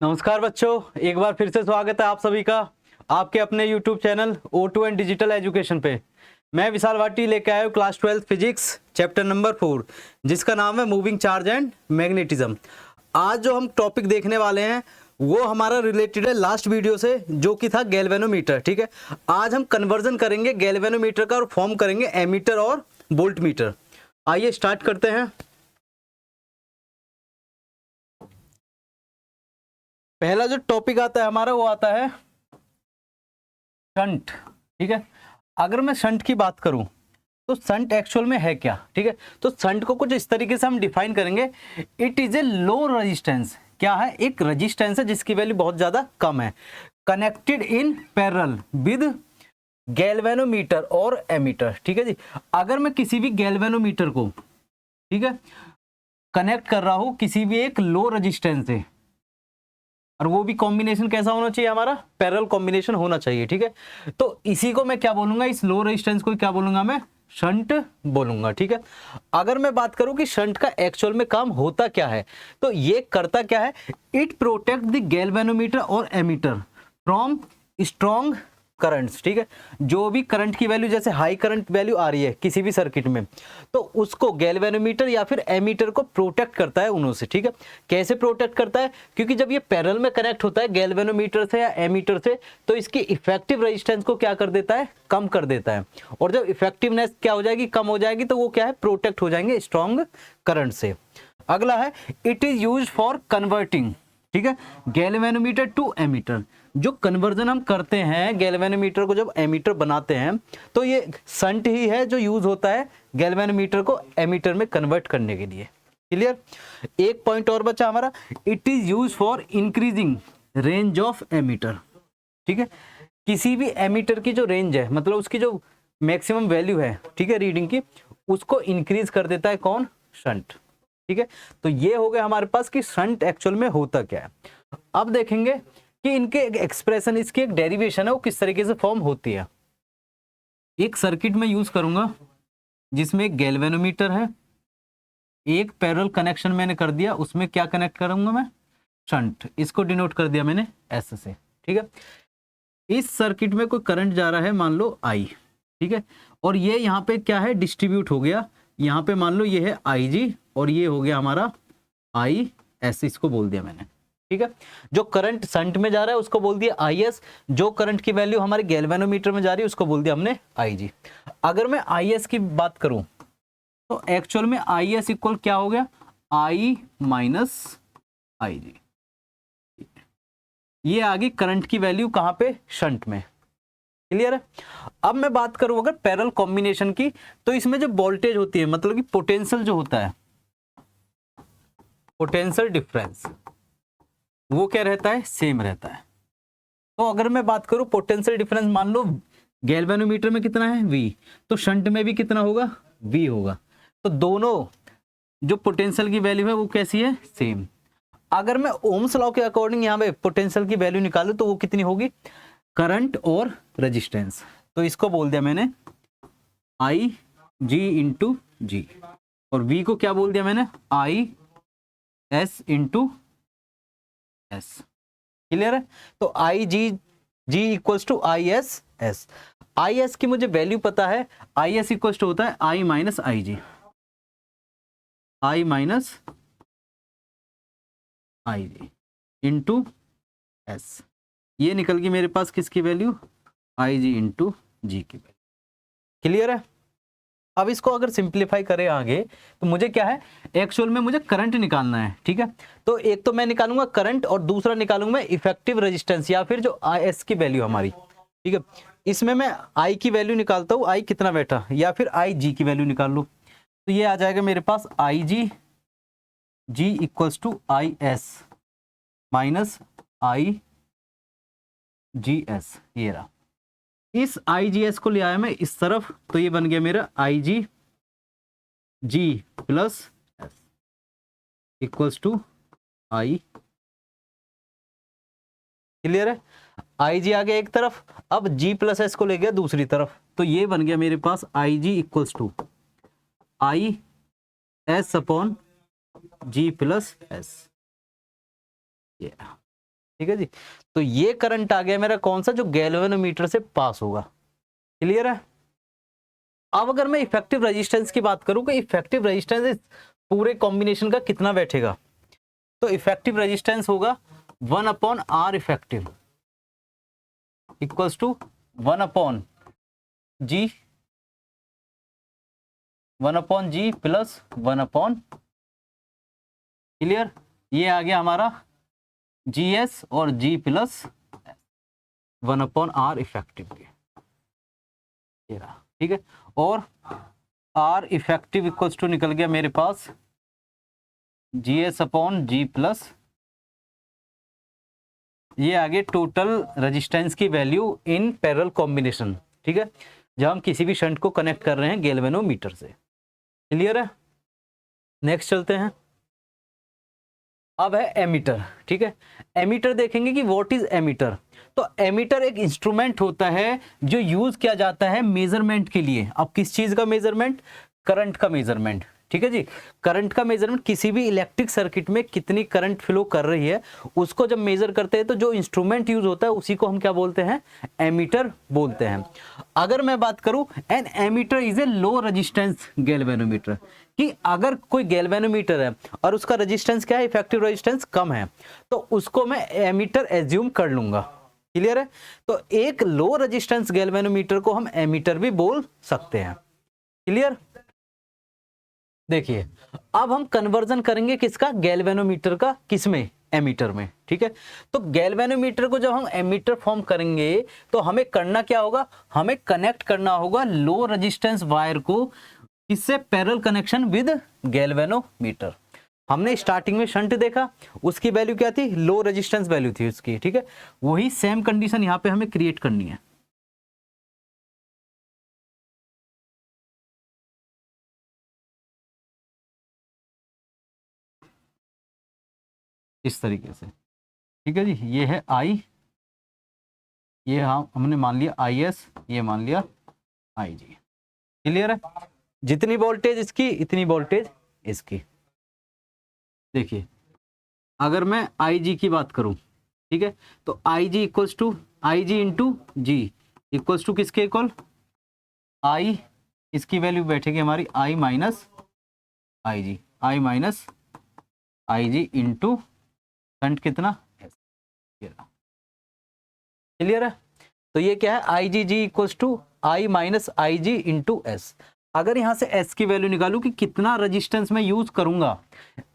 नमस्कार बच्चों, एक बार फिर से स्वागत है आप सभी का आपके अपने YouTube channel O2 and digital education पे। मैं विशाल भाटी लेके आया हूँ क्लास 12 फिजिक्स चैप्टर नंबर 4 जिसका नाम है मूविंग चार्ज एंड मैग्नेटिज्म। आज जो हम टॉपिक देखने वाले हैं वो हमारा रिलेटेड है लास्ट वीडियो से जो कि था गैल्वेनोमीटर। ठीक है, आज हम कन्वर्जन करेंगे गैल्वेनोमीटर का और फॉर्म करेंगे एमीटर और वोल्ट मीटर। आइए स्टार्ट करते हैं। पहला जो टॉपिक आता है हमारा वो आता है शंट। ठीक है, अगर मैं शंट की बात करूं तो शंट एक्चुअल में है क्या। ठीक है, तो शंट को कुछ इस तरीके से हम डिफाइन करेंगे। It is a low resistance. क्या है? एक रेजिस्टेंस है जिसकी वैल्यू बहुत ज्यादा कम है, connected in parallel with galvanometer और एमीटर। ठीक है जी, अगर मैं किसी भी गैल्वेनोमीटर को, ठीक है, कनेक्ट कर रहा हूं किसी भी एक लो रेजिस्टेंस से, और वो भी कॉम्बिनेशन कैसा होना चाहिए, हमारा पैरेलल कॉम्बिनेशन होना चाहिए। ठीक है, तो इसी को मैं क्या बोलूंगा, इस लो रेजिस्टेंस को क्या बोलूंगा, मैं शंट बोलूंगा। ठीक है, अगर मैं बात करूं कि शंट का एक्चुअल में काम होता क्या है, तो ये करता क्या है, इट प्रोटेक्ट द गैल्वेनोमीटर और एमीटर फ्रॉम स्ट्रॉन्ग करंट्स। ठीक है, जो भी करंट की वैल्यू, जैसे हाई करंट वैल्यू आ रही है किसी भी सर्किट में, तो उसको गैल्वेनोमीटर या फिर एमीटर को प्रोटेक्ट करता है उन्हों से। ठीक है, कैसे प्रोटेक्ट करता है, क्योंकि जब ये पैरेलल में कनेक्ट होता है गैल्वेनोमीटर से या एमीटर से, तो इसकी इफेक्टिव रेजिस्टेंस को क्या कर देता है, कम कर देता है। और जब इफेक्टिवनेस क्या हो जाएगी, कम हो जाएगी, तो वो क्या है, प्रोटेक्ट हो जाएंगे स्ट्रॉन्ग करंट से। अगला है it is use for converting, ठीक है, गैल्वेनोमीटर टू एमीटर। जो कन्वर्जन हम करते हैं गैल्वेनोमीटर को, जब एमीटर बनाते हैं, तो ये शंट ही है जो यूज होता है गैल्वेनोमीटर को एमीटर में कन्वर्ट करने के लिए। क्लियर? एक पॉइंट और बचा हमारा, it is use for increasing range of ammeter. ठीक है, किसी भी एमीटर की जो रेंज है, मतलब उसकी जो मैक्सिमम वैल्यू है, ठीक है, रीडिंग की, उसको इंक्रीज कर देता है कौन, शंट। ठीक है, तो ये हो गया हमारे पास कि शंट एक्चुअल में होता क्या है। अब देखेंगे कि इनके एक्सप्रेशन, इसकी एक डेरिवेशन है वो किस तरीके से फॉर्म होती है। एक सर्किट में यूज करूंगा जिसमें एक गैल्वेनोमीटर है, एक पैरेलल कनेक्शन मैंने कर दिया, उसमें क्या कनेक्ट करूंगा मैं, शंट। इसको डिनोट कर दिया मैंने एस से। ठीक है, इस सर्किट में कोई करंट जा रहा है, मान लो आई। ठीक है, और ये यहाँ पे क्या है, डिस्ट्रीब्यूट हो गया। यहाँ पे मान लो ये है आई जी और ये हो गया हमारा आई एस, इसको बोल दिया मैंने। ठीक है, जो करंट शंट में जा रहा है उसको बोल दिया आई एस, जो करंट की वैल्यू हमारे गैल्वेनोमीटर में जा रही है उसको बोल दिया हमने आई जी। अगर मैं आई एस की बात करूं तो एक्चुअल में आई एस इक्वल क्या हो गया, आई माइनस आई जी। ये आ गई करंट की वैल्यू कहां पे, शंट में। क्लियर है? अब मैं बात करूं अगर पैरेलल कॉम्बिनेशन की, तो इसमें जो वोल्टेज होती है, मतलब कि पोटेंशियल जो होता है, पोटेंशियल डिफरेंस, वो क्या रहता है, सेम रहता है। तो अगर मैं बात करूं पोटेंशियल डिफरेंस, मान लो गैल्वेनोमीटर में कितना है V, तो शंट में भी कितना होगा, V होगा। तो दोनों जो पोटेंशियल की वैल्यू है वो कैसी है, सेम। अगर मैं ओम्स लॉ के अकॉर्डिंग यहाँ पे पोटेंशियल की वैल्यू निकालूं तो वो कितनी होगी, करंट और रेजिस्टेंस। तो इसको बोल दिया मैंने आई जी इंटू जी, और V को क्या बोल दिया मैंने, I S into S. Clear है? तो I G G equals to I S S. I S की मुझे वैल्यू पता है, आई एस इक्वल्स टू होता है आई minus I ji, I minus I ji into S. ये निकल गई मेरे पास किसकी वैल्यू, आई जी इंटू जी की वैल्यू। क्लियर है? अब इसको अगर सिंप्लीफाई करें आगे, तो मुझे क्या है, एक्चुअल में मुझे करंट निकालना है। ठीक है, तो एक तो मैं निकालूंगा करंट और दूसरा निकालूंगा मैं इफेक्टिव रेजिस्टेंस या फिर जो आई एस की वैल्यू हमारी। ठीक है, इसमें मैं आई की वैल्यू निकालता हूँ, आई कितना बैठा, या फिर आई जी की वैल्यू निकाल लो, तो ये आ जाएगा मेरे पास I G G equals to I S minus I G S. ये रहा, इस आई जी एस को ले आया मैं इस तरफ, तो ये बन गया मेरा I G G plus S equals to I. Clear है? आई जी आ गया एक तरफ, अब जी प्लस एस को ले गया दूसरी तरफ, तो ये बन गया मेरे पास I G equals to I S upon G plus S. ठीक है जी। तो ये करंट आ गया मेरा कौन सा, जो गैल्वेनोमीटर से पास होगा। क्लियर है। अब अगर मैं इफेक्टिव रेजिस्टेंस की बात करूं कि इफेक्टिव रेजिस्टेंस इस पूरे कॉम्बिनेशन का कितना बैठेगा, तो इफेक्टिव रेजिस्टेंस होगा 1/R effective equals to 1/G 1/G plus 1/, clear, ये आ गया हमारा GS और G प्लस 1/R इफेक्टिव के, ठीक है। और R इफेक्टिव इक्वल्स टू निकल गया मेरे पास GS/G प्लस, ये आगे टोटल रेजिस्टेंस की वैल्यू इन पैरेलल कॉम्बिनेशन, ठीक है, जब हम किसी भी शंट को कनेक्ट कर रहे हैं गैल्वेनोमीटर से। क्लियर है। नेक्स्ट चलते हैं। अब है एमीटर, ठीक है। एमीटर देखेंगे कि व्हाट इज एमीटर। तो एमीटर एक इंस्ट्रूमेंट होता है जो यूज किया जाता है मेजरमेंट के लिए। अब किस चीज का मेजरमेंट, करंट का मेजरमेंट, ठीक है जी। करंट का मेजरमेंट, किसी भी इलेक्ट्रिक सर्किट में कितनी करंट फ्लो कर रही है उसको जब मेजर करते हैं तो जो इंस्ट्रूमेंट यूज होता है उसी को हम क्या बोलते हैं, एमीटर बोलते हैं। अगर मैं बात करूं, an ammeter is a low resistance galvanometer, कि अगर कोई गैल्वेनोमीटर है और उसका रेजिस्टेंस क्या है, इफेक्टिव रेजिस्टेंस कम है, तो उसको मैं एमीटर एज्यूम कर लूंगा। क्लियर है। तो एक लो रेजिस्टेंस गैल्वेनोमीटर को हम एमीटर भी बोल सकते हैं। क्लियर। देखिए अब हम कन्वर्जन करेंगे किसका, गैल्वेनोमीटर का, किसमें, एमीटर में, ठीक है। तो गैल्वेनोमीटर को जब हम एमीटर फॉर्म करेंगे तो हमें करना क्या होगा, हमें कनेक्ट करना होगा लो रेजिस्टेंस वायर को, किससे, पैरेलल कनेक्शन विद गैल्वेनोमीटर। हमने स्टार्टिंग में शंट देखा, उसकी वैल्यू क्या थी, लो रेजिस्टेंस वैल्यू थी उसकी, ठीक है। वही सेम कंडीशन यहां पे हमें क्रिएट करनी है। इस तरीके से, ठीक है जी। ये है I, ये हमने मान लिया IS, ये मान लिया IG। क्लियर है। जितनी वोल्टेज इसकी इतनी वोल्टेज इसकी। देखिए अगर मैं IG की बात करूं, ठीक है, तो IG equals to IG into G equals to किसके इक्वल, I, इसकी वैल्यू बैठेगी हमारी I minus IG, I minus IG into current कितना, क्लियर है। तो ये क्या है, IG G equals to I minus IG into S. अगर यहां से S की वैल्यू निकालूं कि कितना रेजिस्टेंस मैं यूज करूंगा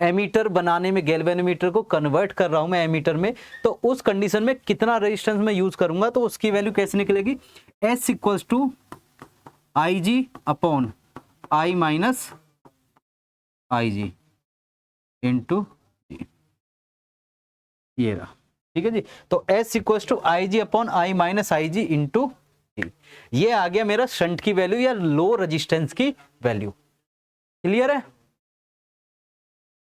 एमीटर बनाने में, गैल्वेनोमीटर को कन्वर्ट कर रहा हूं मैं एमीटर में, तो उस कंडीशन में कितना रेजिस्टेंस मैं यूज करूंगा, तो उसकी वैल्यू कैसे निकलेगी, S equals to IG upon I minus IG into, ये रहा, ठीक है जी। तो S equals to IG upon I minus IG into, ये आ गया मेरा शंट की वैल्यू या लो रेजिस्टेंस की वैल्यू। क्लियर है।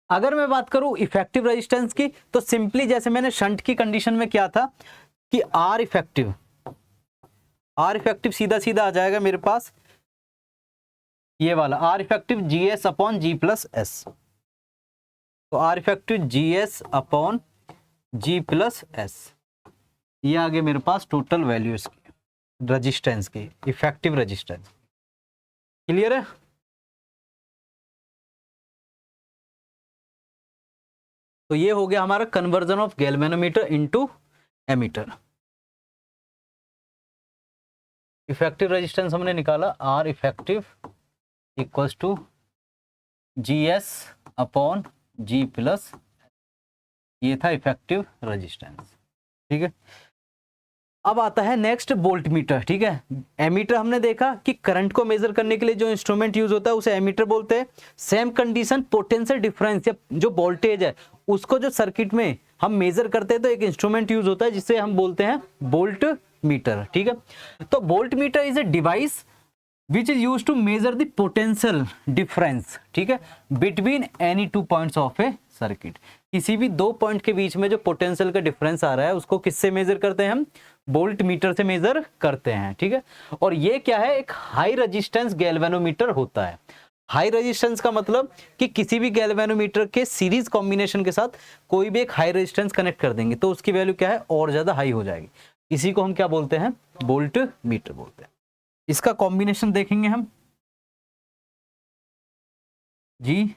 अगर मैं बात करूं इफेक्टिव रेजिस्टेंस की, तो सिंपली जैसे मैंने शंट की कंडीशन में किया था कि R इफेक्टिव सीधा सीधा आ जाएगा मेरे पास, ये वाला R effective GS upon G plus S. तो R effective GS upon G plus S, ये आ गया मेरे पास टोटल वैल्यू इसकी रेजिस्टेंस की, इफेक्टिव रेजिस्टेंस। क्लियर है। तो ये हो गया हमारा conversion of galvanometer into ammeter. Effective resistance हमने निकाला, R effective equals to GS upon G plus, ये था इफेक्टिव रेजिस्टेंस, ठीक है। अब आता है नेक्स्ट वोल्ट मीटर, ठीक है। एमीटर हमने देखा कि करंट को मेजर करने के लिए जो इंस्ट्रूमेंट यूज होता है उसे एमीटर बोलते हैं। सेम कंडीशन पोटेंशियल डिफरेंस या जो वोल्टेज है उसको जो सर्किट में हम मेजर करते हैं तो एक इंस्ट्रूमेंट यूज होता है जिसे हम बोलते हैं वोल्ट मीटर, ठीक है। तो volt meter is a device which is use to measure the potential difference, ठीक है, between any two points of a circuit. किसी भी दो पॉइंट के बीच में जो पोटेंशियल का डिफरेंस आ रहा है उसको किससे मेजर करते हैं हम, वोल्ट मीटर से मेजर करते हैं, ठीक है। और ये क्या है, एक हाई रेजिस्टेंस गैल्वेनोमीटर होता है। हाई रेजिस्टेंस का मतलब कि किसी भी गैल्वेनोमीटर के सीरीज कॉम्बिनेशन के साथ कोई भी एक हाई रेजिस्टेंस कनेक्ट कर देंगे तो उसकी वैल्यू क्या है, और ज्यादा हाई हो जाएगी। इसी को हम क्या बोलते हैं, वोल्ट मीटर बोलते हैं। इसका कॉम्बिनेशन देखेंगे हम जी,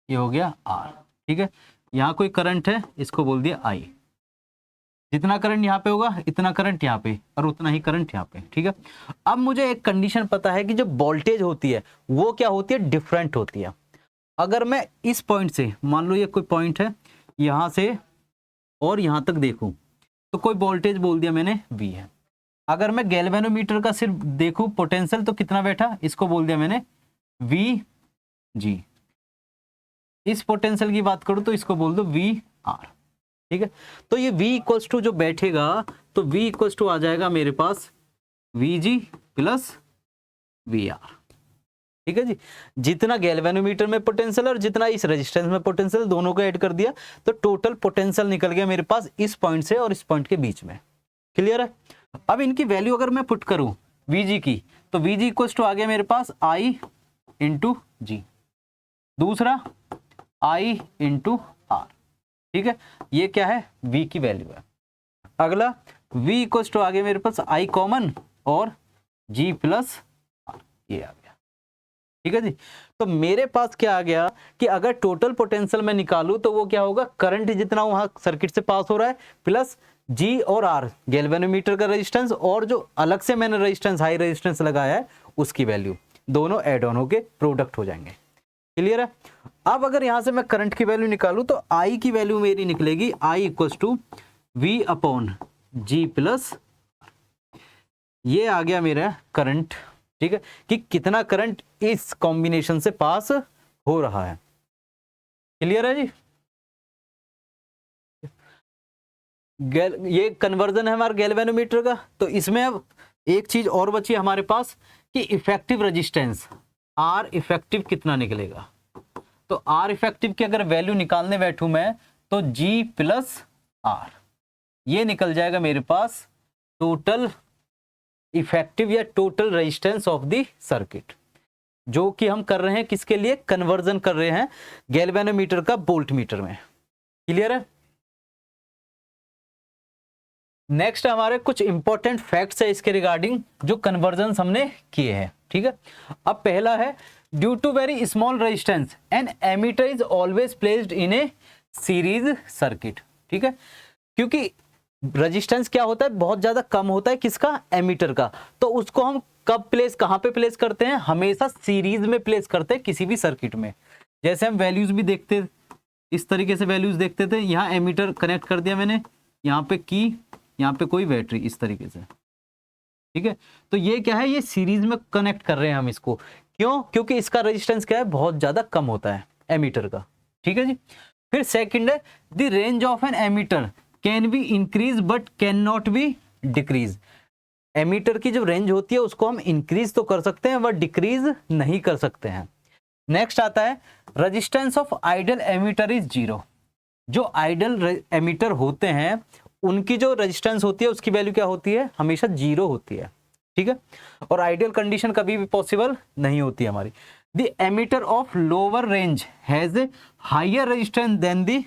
ये हो गया आर, ठीक है। यहाँ कोई करंट है, इसको बोल दिया आई। जितना करंट यहाँ पे होगा इतना करंट यहाँ पे और उतना ही करंट यहाँ पे, ठीक है। अब मुझे एक कंडीशन पता है कि जो वोल्टेज होती है वो क्या होती है, डिफरेंट होती है। अगर मैं इस पॉइंट से, मान लो ये कोई पॉइंट है, यहाँ से और यहाँ तक देखूं तो कोई वोल्टेज बोल दिया मैंने V है। अगर मैं गैल्वेनोमीटर का सिर्फ देखूं पोटेंशियल तो कितना बैठा, इसको बोल दिया मैंने VG। इस पोटेंशियल की बात करूं तो इसको बोल दो VR, ठीक है। तो ये V इक्वल्स टू जो बैठेगा तो V इक्वल्स टू आ जाएगा मेरे पास VG प्लस VR, ठीक है जी। जितना गैल्वेनोमीटर में पोटेंशियल और जितना इस रेजिस्टेंस में पोटेंशियल, दोनों को ऐड कर दिया तो टोटल पोटेंशियल निकल गया मेरे पास इस पॉइंट से और इस पॉइंट के बीच में। क्लियर है। अब इनकी वैल्यू अगर मैं पुट करूं VG की तो VG इक्वल्स टू आ गया मेरे पास I इंटू G, दूसरा I इंटू R, ठीक है। ये क्या है, V की वैल्यू है। अगला V इक्वल्स टू आ गया मेरे पास I कॉमन और G प्लस R, ये आ गया, ठीक है जी। तो मेरे पास क्या आ गया कि अगर टोटल पोटेंशियल मैं निकालूं तो वो क्या होगा, करंट जितना वहां सर्किट से पास हो रहा है प्लस G और R गैल्वेनोमीटर का रेजिस्टेंस और जो अलग से मैंने रेजिस्टेंस हाई रेजिस्टेंस लगाया है उसकी वैल्यू, दोनों एड ऑन होके प्रोडक्ट हो जाएंगे। क्लियर है। अब अगर यहां से मैं करंट की वैल्यू निकालूं तो I की वैल्यू मेरी निकलेगी I equals to V upon G plus, ये आ गया मेरा करंट, ठीक है, कि कितना करंट इस कॉम्बिनेशन से पास हो रहा है। क्लियर है जी। ये कन्वर्जन है हमारा गैल्वेनोमीटर का। तो इसमें अब एक चीज और बची हमारे पास कि इफेक्टिव रेजिस्टेंस R इफेक्टिव कितना निकलेगा। तो R इफेक्टिव की अगर वैल्यू निकालने बैठूं मैं तो G प्लस R, ये निकल जाएगा मेरे पास टोटल इफेक्टिव या total resistance of the circuit, जो कि हम कर रहे हैं किसके लिए, कन्वर्जन कर रहे हैं गैल्वेनोमीटर का वोल्ट मीटर में। क्लियर है। नेक्स्ट हमारे कुछ इंपॉर्टेंट फैक्ट्स है इसके रिगार्डिंग जो कन्वर्जन हमने किए हैं, ठीक है। अब पहला है due to very small resistance an ammeter is always placed in a series circuit, ठीक है। क्योंकि रेजिस्टेंस क्या होता है, बहुत ज्यादा कम होता है किसका, एमीटर का, तो उसको हम कब प्लेस, कहां पे प्लेस करते हैं, हमेशा सीरीज में प्लेस करते हैं किसी भी सर्किट में। जैसे हम वैल्यूज भी देखते, इस तरीके से वैल्यूज देखते थे, यहाँ एमीटर कनेक्ट कर दिया मैंने, यहाँ पे की, यहाँ पे कोई बैटरी, इस तरीके से, ठीक है। तो ये क्या है, ये सीरीज में कनेक्ट कर रहे हैं हम इसको, क्यों, क्योंकि इसका रेजिस्टेंस क्या है, बहुत ज्यादा कम होता है एमीटर का, ठीक है जी। फिर सेकंड है the range of an ammeter can be increase but can not be decrease. Ammeter की जो रेंज होती है उसको हम इंक्रीज तो कर सकते हैं बट डिक्रीज नहीं कर सकते हैं। नेक्स्ट आता है resistance of ideal ammeter is zero. जो आइडल एमीटर होते हैं उनकी जो रेजिस्टेंस होती है उसकी वैल्यू क्या होती है, हमेशा जीरो होती है, ठीक है। और आइडियल कंडीशन कभी भी पॉसिबल नहीं होती हमारी। The ammeter of lower range has a higher resistance than the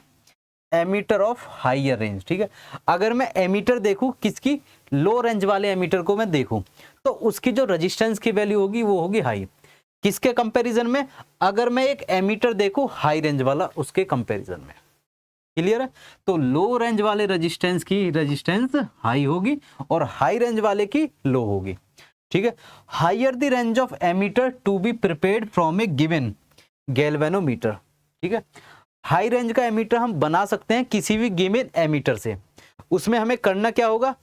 ammeter of higher range, ठीक है। अगर मैं एमीटर देखूं किसकी, लो रेंज वाले एमीटर को मैं देखूं तो उसकी जो रेजिस्टेंस की वैल्यू होगी वो होगी हाई, किसके कंपैरिजन में, अगर मैं एक एमीटर देखूं हाई रेंज वाला उसके कंपैरिजन में। क्लियर है। तो लो रेंज वाले रेजिस्टेंस की रेजिस्टेंस हाई होगी और हाई रेंज वाले की लो होगी, ठीक है। Higher the range of ammeter to be prepared from a given galvanometer, ठीक है। हाई रेंज का एमीटर हम बना सकते हैं किसी भी गिवन एमीटर से। उसमें हमें करना क्या होगा,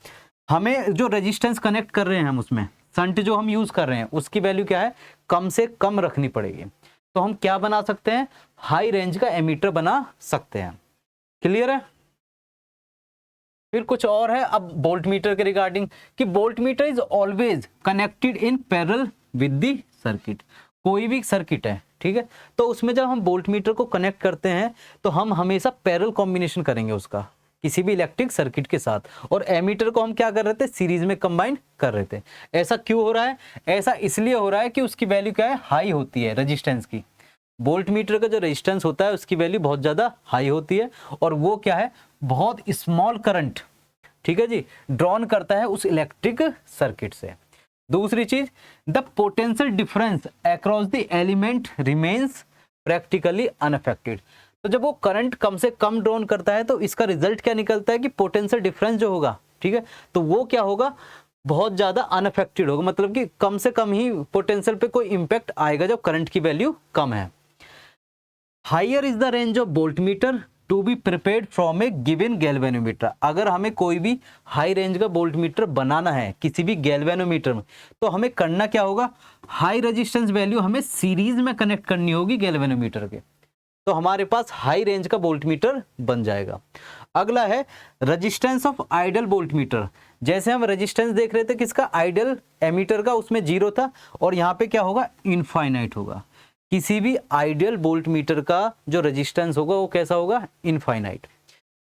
हमें जो रेजिस्टेंस कनेक्ट कर रहे हैं हम उसमें शंट जो हम यूज कर रहे हैं उसकी वैल्यू क्या है, कम से कम रखनी पड़ेगी। तो हम क्या बना सकते हैं, हाई रेंज का एमीटर बना सकते हैं। क्लियर है। फिर कुछ और है अब वोल्ट मीटर के रिगार्डिंग कि volt meter is always connected in parallel with the circuit. कोई भी सर्किट है, ठीक है, तो उसमें जब हम वोल्ट मीटर को कनेक्ट करते हैं तो हम हमेशा पैरेलल कॉम्बिनेशन करेंगे उसका, किसी भी इलेक्ट्रिक सर्किट के साथ, और एमीटर को हम क्या कर रहे थे, सीरीज में कंबाइन कर रहे थे। ऐसा क्यों हो रहा है, ऐसा इसलिए हो रहा है कि उसकी वैल्यू क्या है, हाई होती है रेजिस्टेंस की। वोल्ट मीटर का जो रेजिस्टेंस होता है उसकी वैल्यू बहुत ज्यादा हाई होती है, और वो क्या है, बहुत स्मॉल करंट, ठीक है जी, ड्रॉन करता है उस इलेक्ट्रिक सर्किट से। दूसरी चीज, the potential difference across the element remains practically unaffected. तो जब वो करंट कम से कम ड्रॉन करता है तो इसका रिजल्ट क्या निकलता है कि पोटेंशियल डिफरेंस जो होगा, ठीक है, तो वो क्या होगा, बहुत ज्यादा अनअफेक्टेड होगा, मतलब कि कम से कम ही पोटेंशियल पे कोई इंपैक्ट आएगा जब करंट की वैल्यू कम है। Higher is the range of voltmeter to be prepared from a given galvanometer. अगर हमें कोई भी हाई रेंज का वोल्टमीटर बनाना है किसी भी गैल्वेनोमीटर में, तो हमें करना क्या होगा, हाई रेजिस्टेंस वैल्यू हमें सीरीज में कनेक्ट करनी होगी गैल्वेनोमीटर के, तो हमारे पास हाई रेंज का वोल्टमीटर बन जाएगा। अगला है रेजिस्टेंस ऑफ आइडियल वोल्टमीटर। जैसे हम रेजिस्टेंस देख रहे थे किसका, आइडियल एमीटर का, उसमें 0 था, और यहाँ पे क्या होगा, इनफाइनाइट होगा। किसी भी आइडियल वोल्टमीटर का जो रेजिस्टेंस होगा वो कैसा होगा, इनफाइनाइट।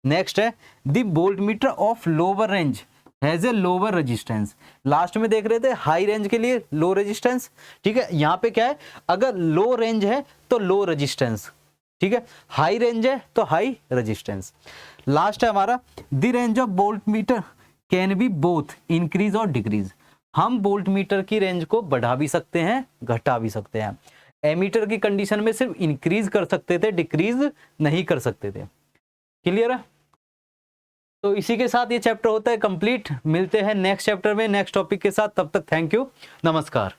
नेक्स्ट है the voltmeter of lower range has a lower resistance. Last में देख रहे थे हाई रेंज के लिए लो रेजिस्टेंस, ठीक है, यहाँ पे क्या है, अगर लो रेंज है तो लो रेजिस्टेंस, ठीक है, हाई रेंज है तो हाई रेजिस्टेंस। लास्ट है हमारा the range of voltmeter can be both increase और डिक्रीज। हम वोल्टमीटर की रेंज को बढ़ा भी सकते हैं, घटा भी सकते हैं। एमीटर की कंडीशन में सिर्फ इंक्रीज कर सकते थे, डिक्रीज नहीं कर सकते थे। क्लियर है? तो इसी के साथ ये चैप्टर होता है कंप्लीट। मिलते हैं नेक्स्ट चैप्टर में नेक्स्ट टॉपिक के साथ, तब तक थैंक यू, नमस्कार।